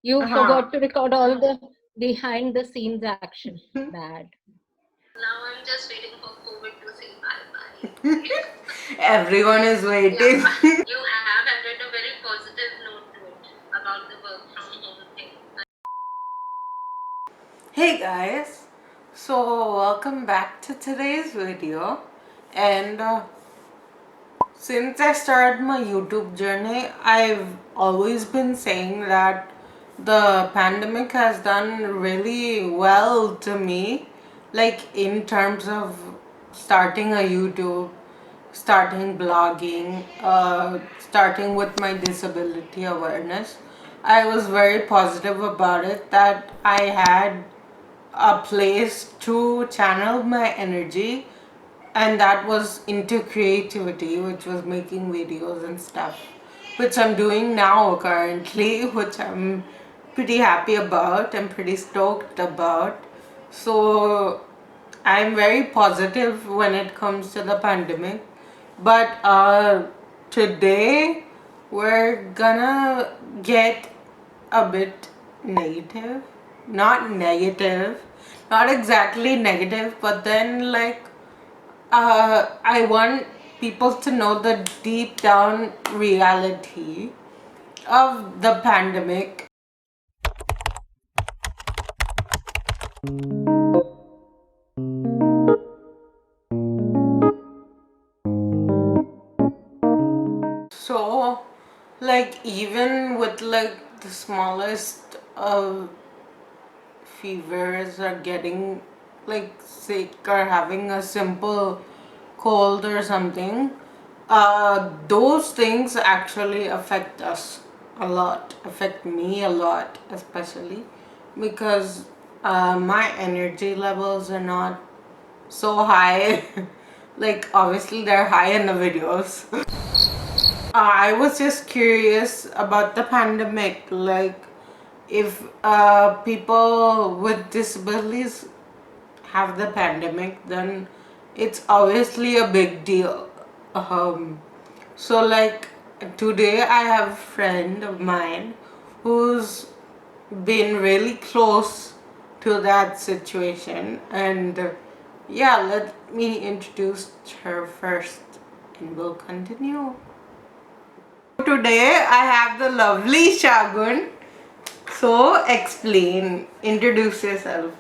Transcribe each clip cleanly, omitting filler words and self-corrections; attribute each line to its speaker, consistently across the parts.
Speaker 1: You
Speaker 2: Uh-huh.
Speaker 1: forgot to record all the behind the scenes action. Bad. Now I'm just waiting for COVID to say bye bye.
Speaker 2: Everyone is waiting.
Speaker 1: Yeah. You have added a very positive note to it about the work from home thing.
Speaker 2: Hey guys, so welcome back to today's video. And since I started my YouTube journey, I've always been saying that the pandemic has done really well to me, like in terms of starting a YouTube, starting blogging, starting with my disability awareness. I was very positive about it that I had a place to channel my energy, and that was into creativity, which was making videos and stuff, which I'm doing now currently, which I'm pretty happy about. I'm pretty stoked about. So I'm very positive when it comes to the pandemic. But today we're gonna get a bit negative. Not negative, not exactly negative, but then like I want people to know the deep down reality of the pandemic. So, like, even with like the smallest of fevers or getting like sick or having a simple cold or something, those things actually affect us a lot, affect me a lot, especially because my energy levels are not so high. Like, obviously, they're high in the videos. I was just curious about the pandemic, like if people with disabilities have the pandemic, then it's obviously a big deal. So like today I have a friend of mine who's been really close to that situation, and yeah, let me introduce her first and we'll continue. Today I have the lovely Shagun. So explain, introduce yourself.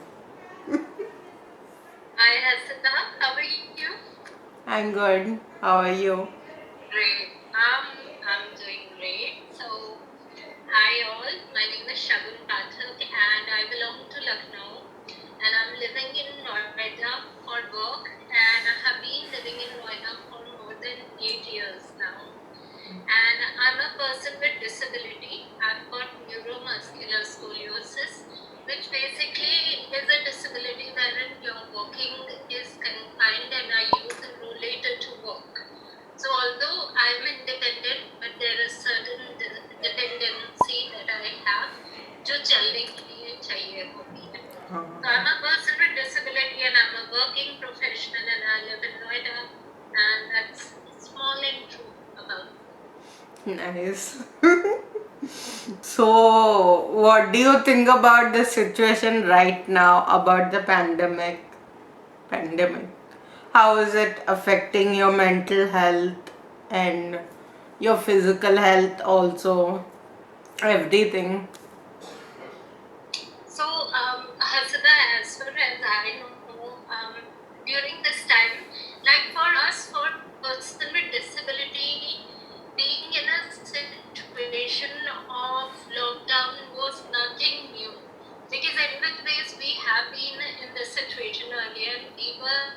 Speaker 1: Hi Hasina, how are you?
Speaker 2: I'm good. How are you?
Speaker 1: Great. I'm doing great. So, hi all. My name is Shagun and I belong to Lucknow. And I'm living in Noida for work. And I have been living in Noida for more than 8 years now. And I'm a person with disability. I've got neuromuscular scoliosis, which basically is a disability wherein your walking is confined and I use a rollator to walk. So although I'm independent, but there is certain dependency that I have जो चलने के लिए चाहिए होती है. So I'm a person with disability and I'm a working professional and I live in Noida, and that's small and true about me.
Speaker 2: Nice. So, what do you think about the situation right now about the pandemic? Pandemic. How is it affecting your mental health and your physical health also? Everything.
Speaker 1: So, Hasada, as far as I know, during this time, like for us, for person with disability, being in a situation of lockdown was nothing new. Because anyways, we have been in this situation earlier, and we were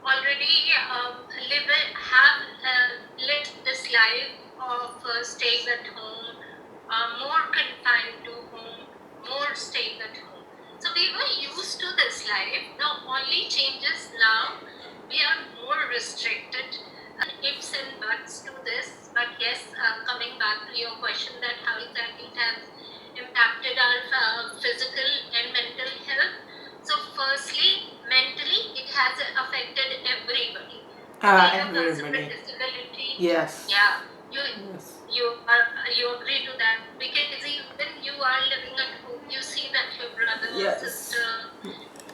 Speaker 1: already have lived this life of staying at home, more confined to home, more staying at home. So we were used to this life. The only changes now, we are more restricted. Ifs and buts to this, but yes, coming back to your question that how exactly it has impacted our physical and mental health. So firstly, mentally, it has affected everybody. Being a person with
Speaker 2: Everybody.
Speaker 1: disability,
Speaker 2: Yes.
Speaker 1: yeah,
Speaker 2: Yes.
Speaker 1: you agree to that because even you are living living at home, you see that your brother or
Speaker 2: Yes.
Speaker 1: sister,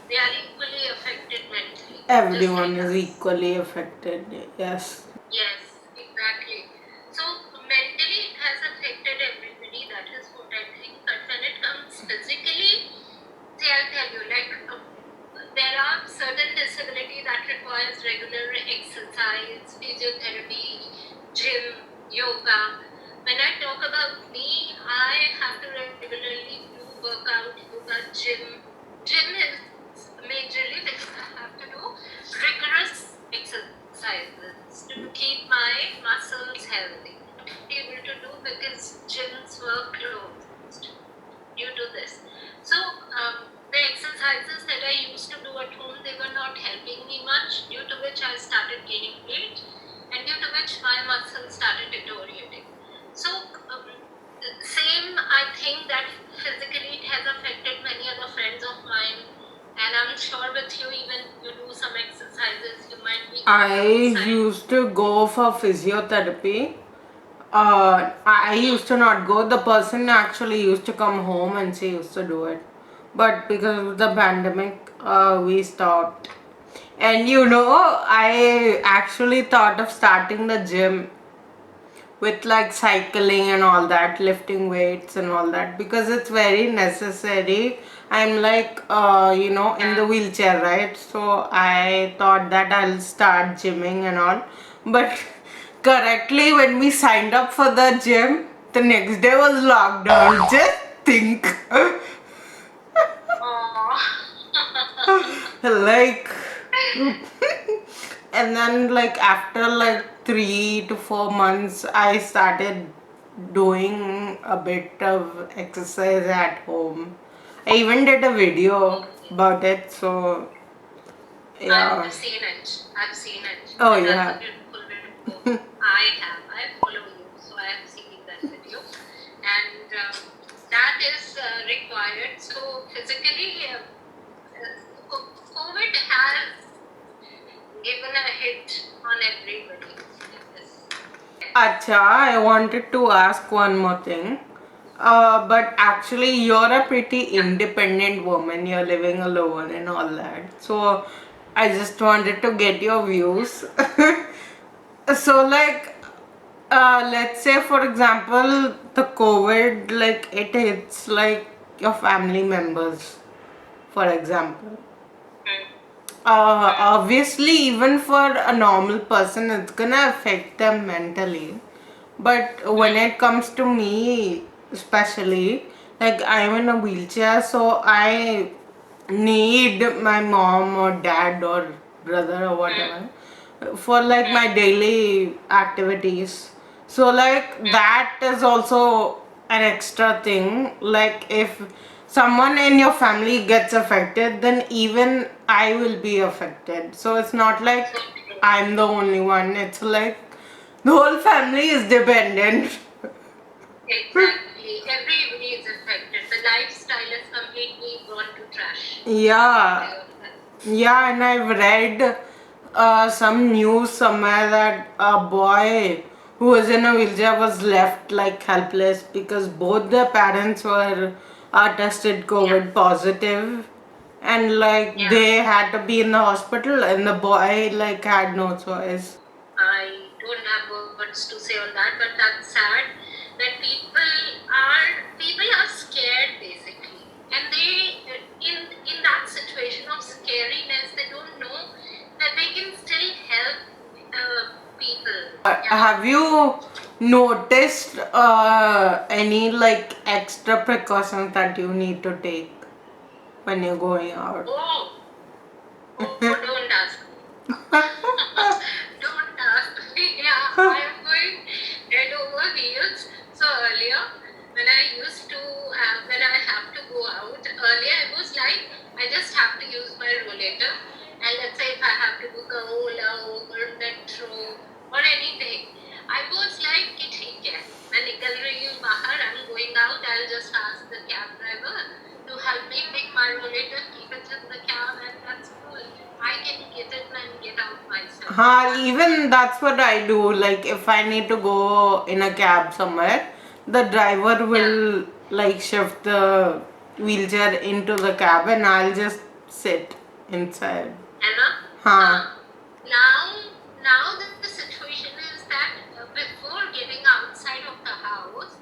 Speaker 1: they are equally affected mentally, just
Speaker 2: Everyone
Speaker 1: like
Speaker 2: is
Speaker 1: us.
Speaker 2: equally affected. Yes.
Speaker 1: Yes, exactly. So mentally, it has affected everybody. That is what I think. But when it comes physically, see, I'll tell you, like there are certain disability that requires regular exercise, physiotherapy, gym, yoga. When I talk about me, I have to regularly do workout, yoga, gym. Gym is majorly because I have to do rigorous exercises to keep my muscles healthy. Able to do because gyms were closed due to this. So the exercises that I used to do at home, they were not helping me much, due to which I started gaining weight, and due to which my muscles started deteriorating. So same, I think that physically it has affected many other friends of mine, and I'm sure with you, even you do some exercises, you might be going
Speaker 2: I
Speaker 1: outside.
Speaker 2: used to go for physiotherapy. I used to not go. The person actually used to come home and she used to do it. But because of the pandemic, we stopped. And I actually thought of starting the gym with like cycling and all that, lifting weights and all that because it's very necessary. I'm like, in the
Speaker 1: Yeah.
Speaker 2: wheelchair, right? So I thought that I'll start gymming and all. But correctly, when we signed up for the gym, the next day was lockdown. Just think.
Speaker 1: Oh.
Speaker 2: Like and then like after like 3 to 4 months I started doing a bit of exercise at home. I even did a video
Speaker 1: Okay.
Speaker 2: about it, so
Speaker 1: I've
Speaker 2: yeah.
Speaker 1: seen it. I've seen it.
Speaker 2: Oh,
Speaker 1: And
Speaker 2: you
Speaker 1: that's a
Speaker 2: have.
Speaker 1: beautiful video. I have. I follow you, so I have seen that video. And that is required. So physically, COVID has given a hit on everybody. Yes.
Speaker 2: Acha, I wanted to ask one more thing. But actually, you're a pretty
Speaker 1: Yeah.
Speaker 2: independent woman. You're living alone and all that. So, I just wanted to get your
Speaker 1: Yeah.
Speaker 2: views. So, like, let's say, for example, the COVID, like, it hits like your family members, for example.
Speaker 1: Mm, mm,
Speaker 2: Obviously, even for a normal person, it's gonna affect them mentally. But when
Speaker 1: mm,
Speaker 2: it comes to me, especially, like I'm in a wheelchair, so I need my mom or dad or brother or
Speaker 1: mm,
Speaker 2: whatever for like
Speaker 1: mm,
Speaker 2: my daily activities. So like
Speaker 1: mm.
Speaker 2: that is also an extra thing. Like if someone in your family gets affected, then even I will be affected. So it's not
Speaker 1: So
Speaker 2: like
Speaker 1: true.
Speaker 2: I'm the only one. It's like the whole family is dependent.
Speaker 1: Exactly. Everybody is affected. The lifestyle is completely gone to trash. I can say
Speaker 2: Yeah,
Speaker 1: on that.
Speaker 2: yeah, and I've read some news somewhere that a boy who was in a wheelchair was left like helpless because both their parents were tested
Speaker 1: Yeah.
Speaker 2: COVID positive, and like
Speaker 1: Yeah.
Speaker 2: they had to be in the hospital, and the boy like had no choice.
Speaker 1: I don't have words to say on that, but that's sad that people are scared basically, and they in that situation of scariness, they don't know that they can still help people. Yeah.
Speaker 2: Have you noticed any like extra precautions that you need to take when you're going out?
Speaker 1: Oh, oh, don't ask me. Don't ask me. Yeah, I am going head over heels. So earlier, when I have to go out, earlier it was like I just have to use my rollator, and let's say if I have to book a Ola or metro or anything, I was like कि ठीक है, मैं निकल रही हूँ बाहर, I'm going out, I'll just ask the cab driver to help me pick my rollator, keep it in the cab, and that's cool. I can get in and get out myself. That's
Speaker 2: Even that's what I do. Like if I need to go in a cab somewhere, the driver
Speaker 1: yeah.
Speaker 2: will like shift the wheelchair into the cab and I'll just sit inside.
Speaker 1: Anna?
Speaker 2: Huh.
Speaker 1: Now the situation is that before getting outside of the house,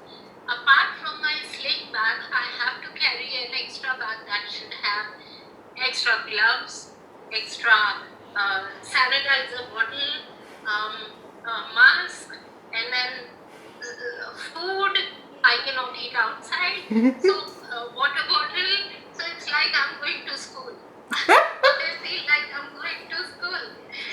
Speaker 1: apart from my sling bag, I have to carry an extra bag that should have extra gloves, extra sanitizer bottle, mask, and then food I cannot eat outside. So water bottle. So it's like I'm going to school. I feel like I'm going to school.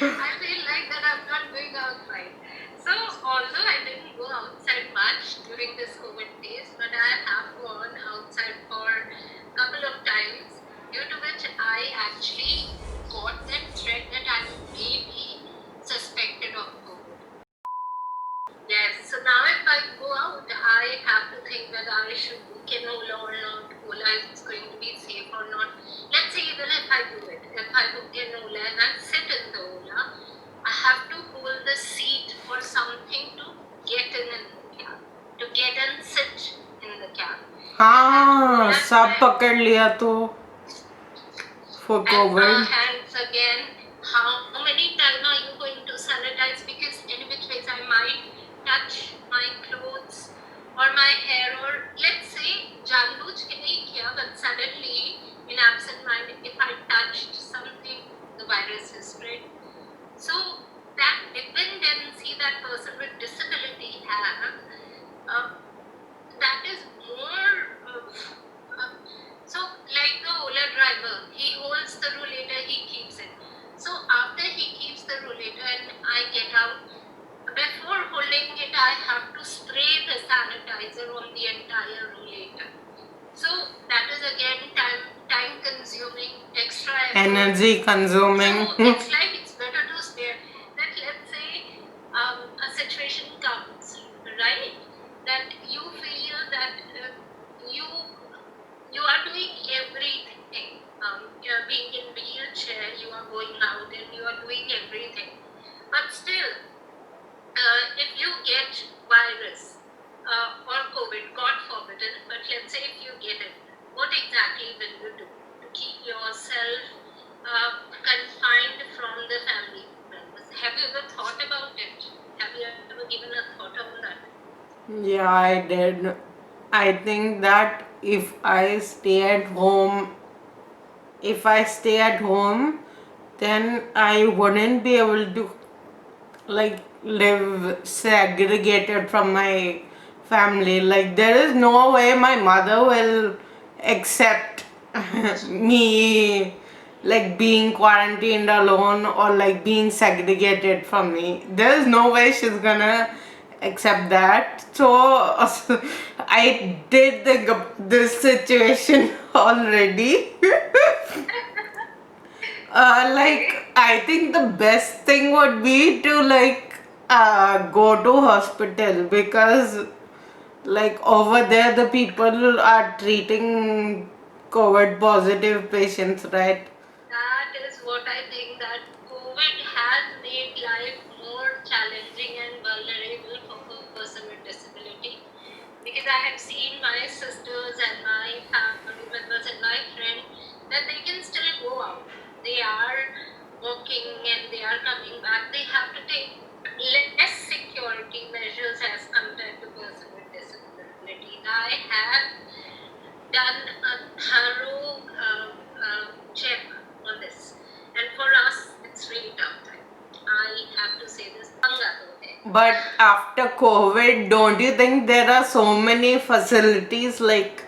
Speaker 1: I feel like that I'm not going outside. So although I didn't go outside much during this COVID days, but I have gone outside for a couple of times, due to which I actually got that threat that I may be suspected of COVID. Yes, so now if I go out, I have to think whether I should book an Ola or not. Ola is going to be safe or not. Let's say even if I do it, if I book an Ola and I sit in the Ola, I have to hold the seat or something to get in the cab, to get and sit in the cab.
Speaker 2: हाँ सब पकड़ लिया तो for
Speaker 1: And
Speaker 2: COVID.
Speaker 1: hands again, how many times are you going to sanitize? Because in which ways I might touch my clothes or my hair, or let's say जानबूझ के नहीं किया, but suddenly in absent mind, if I touched something, the virus is spread. So that dependency that person with disability have, that is more. So like the Ola driver, he holds the rollator, he keeps it. So after he keeps the rollator and I get out, before holding it, I have to spray the sanitizer on the entire rollator. So that is again time consuming, extra effort.
Speaker 2: Energy consuming.
Speaker 1: So it's like it's better to spare. That let's say a situation comes, right? That you feel that you are doing everything. You're being in wheelchair, you are going out and you are doing everything. But still, if you get virus or COVID, God forbidden, but let's say if you get it, what exactly will you do to keep yourself confined from the family members? Have you ever thought about it? Have you ever given a thought on that?
Speaker 2: Yeah, I did. I think that if I stay at home, then I wouldn't be able to like live segregated from my family. Like there is no way my mother will accept me like being quarantined alone or like being segregated from me. There is no way she's gonna accept that. So I did think of this situation already. Like I think the best thing would be to like go to hospital because like over there the people are treating COVID positive patients, right?
Speaker 1: That is what I think, that COVID has made life more challenging and vulnerable for a person with disability. Because I have seen my sisters and my family members and my friends that they can still go out. They are walking and they are coming back. They have to take less security measures as compared to person with disability. I have done a thorough check on this, and for us, it's really tough time. I have to say this.
Speaker 2: But after COVID, don't you think there are so many facilities like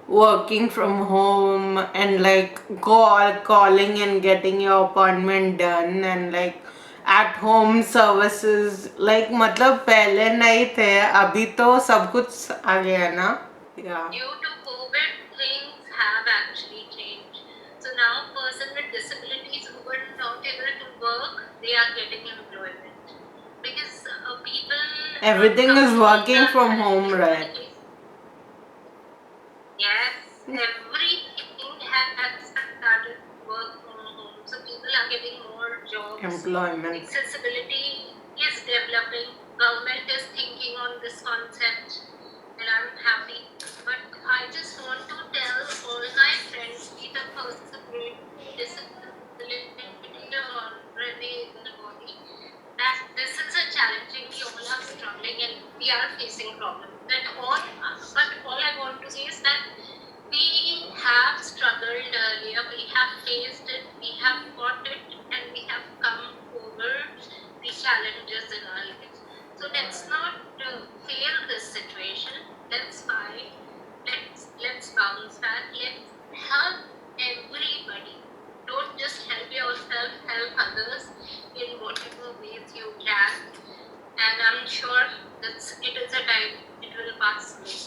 Speaker 2: working from home and like calling and getting your appointment done and like at home services like मतलब पहले नहीं थे अभी तो सब कुछ आ गया ना. Yeah.
Speaker 1: Due to COVID, things have actually changed. So now, person with disabilities who were not able to work, they are getting employment because people.
Speaker 2: Everything is working from home, right?
Speaker 1: Yes, everything has started work from home. So people are getting more jobs.
Speaker 2: Employment.
Speaker 1: Accessibility is developing. Government is thinking on this concept, and I'm happy. But I just want to tell all my friends, be the person with disability or any body, that this is a challenging. We all are struggling and we are facing problems. But all I want to say is that we have struggled earlier, we have faced it, we have fought it, and we have come over the challenges in our lives. So let's not fail this situation. Let's fight. Let's bounce back. Let's help everybody. Don't just help yourself, help others in whatever ways you can. And I'm sure it is a time, it will pass away.